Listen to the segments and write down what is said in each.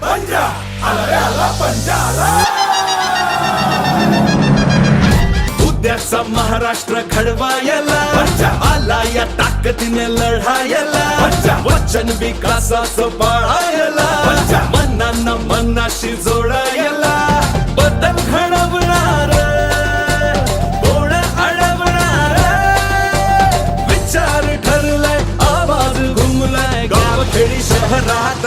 पंजा आला रे आला पंजा आला. उद्याचा महाराष्ट्र घडवायला पंजा आला या ताकदीने लढायला पंजा. वचन विकासाचं पाळायला पंजा. मनांना मनाशी जोडायला बदल घडवणार कोण अडवणार. विचार ठरलाय आवाज घुमलाय गावखेडी शहरात.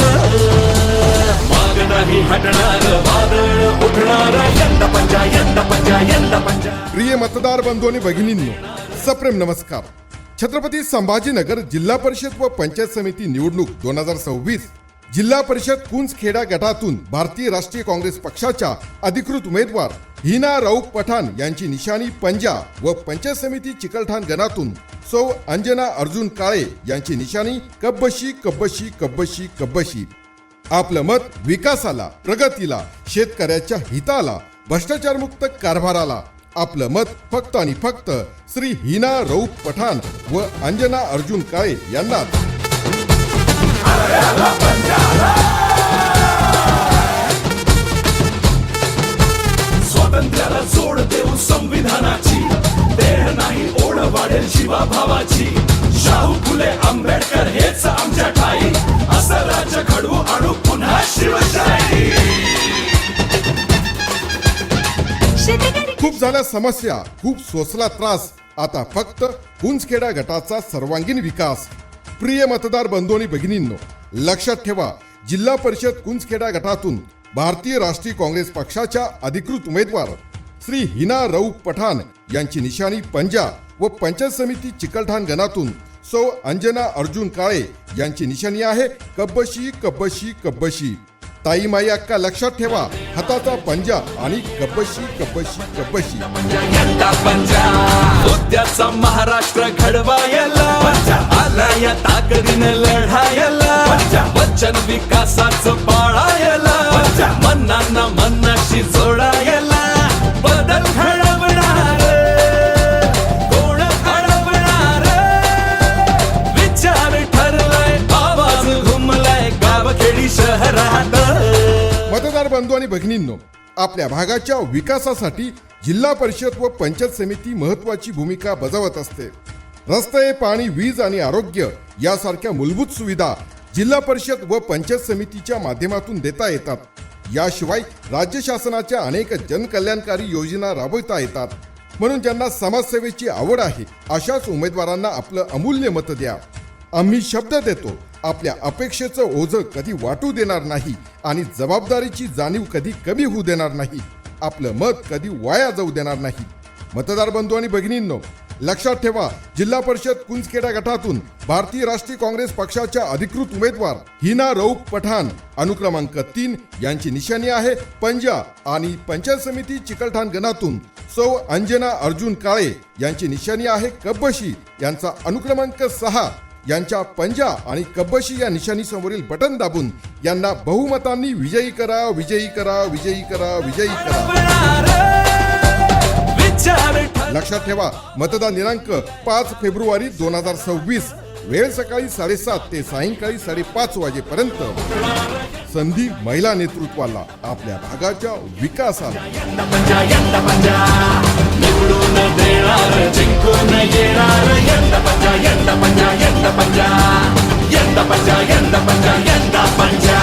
माग नाही हटणार वादळ उठणार. यंदा पंजा यंदा पंजा यंदा पंजा. प्रिय मतदार बंधू आणि भगिनींनो, सप्रेम नमस्कार. छत्रपती संभाजीनगर जिल्हा परिषद व पंचायत समिती निवडणूक 2026 जिल्हा परिषद कुंजखेडा गटातून भारतीय राष्ट्रीय काँग्रेस पक्षाच्या अधिकृत उमेदवार हिना रऊफ पठाण यांची निशाणी पंजा व पंचायत समिती चिकलठाण गणातून सौ अंजना अर्जुन काळे यांची निशाणी कब्बशी कब्बशी कब्बशी कब्बशी. आपलं मत विकासाला, प्रगतीला, शेतकऱ्याच्या हिताला, भ्रष्टाचारमुक्त कारभाराला. आपलं मत फक्त आणि फक्त श्री हिना रऊफ पठाण व अंजना अर्जुन काळे यांनाच. स्वातंत्र्याला जोड देऊ संविधानाची. देह नाही ओढ वाढेल शिवाभावाची. शाहू फुले आंबेडकर हेच आमच्या ठाई. असं राज्य घडवू आणू पुन्हा शिवशाही. खूप झाल्या समस्या, खूप सोसला त्रास. आता फक्त कुंजखेडा गटाचा सर्वांगीण विकास. प्रिय मतदार बंधू आणि भगिनींनो, लक्षात ठेवा, जिल्हा परिषद कुंजखेडा गटातून भारतीय राष्ट्रीय काँग्रेस पक्षाच्या अधिकृत उमेदवार श्री हिना रऊफ पठाण यांची निशाणी पंजा व पंचायत समिती चिकलठाण गणातून सौ अंजना अर्जुन काळे यांची निशाणी आहे कब्बशी कब्बशी कब्बशी. ताई माई अक्का, लक्षात ठेवा, हाताचा पंजा आणि कब्बशी कब्बशी कब्बशी. यंदा पंजा उद्याचा महाराष्ट्र घडवायला आला या ताकदीने लढायला. वचन विकासाचं पाळायला मनांना मनाशी जोडायला बदल घडवणार कोण अडवणार. विचार ठरलाय आवाज घुमलाय गावखेडी शहरात. मतदार बंधू आणि भगिनींनो, आपल्या भागाच्या विकासासाठी जिल्हा परिषद व पंचायत समिती महत्वाची भूमिका बजावत असते. रस्ते, पाणी, वीज आणि आरोग्य यासारख्या मूलभूत सुविधा जिल्हा परिषद व पंचायत समितीच्या माध्यमातून देता येतात. याशिवाय राज्य शासनाच्या अनेक जनकल्याणकारी योजना राबवता येतात. म्हणून ज्यांना समाजसेवेची आवड आहे अशाच उमेदवारांना आपलं अमूल्य मत द्या. आम्ही शब्द देतो, आपल्या अपेक्षेचं ओझं कधी वाटू देणार नाही आणि जबाबदारीची जाणीव कधी कमी होऊ देणार नाही. आपलं मत कधी वाया जाऊ देणार नाही. मतदार बंधू आणि भगिनींनो, लक्षात ठेवा, जिल्हा परिषद कुंजखेडा गटातून भारतीय राष्ट्रीय काँग्रेस पक्षाच्या अधिकृत उमेदवार हिना रऊफ पठाण अनुक्रमांक 3 यांची निशाणी आहे पंजा आणि पंचायत समिती चिकलठाण गणातून सौ अंजना अर्जुन काळे यांची निशाणी आहे कब्बशी. यांचा अनुक्रमांक 6 यांच्या पंजा आणि कब्बशी या निशाणी समोरील बटन दाबून यांना बहुमतांनी विजयी करा, विजयी करा, विजयी करा, विजयी करा. लक्षात ठेवा, मतदान दिनांक 5 फेब्रुवारी 2026. वेळ सकाळी 7:30 ते सायंकाळी 5:30 वाजेपर्यंत. संधी महिला नेतृत्वाला, आपल्या भागाच्या विकासाला. निवडून देणार जिंकून येणार. यंदा पंजा यंदा पंजा यंदा पंजा यंदा पंजा यंदा पंजा यंदा पंजा.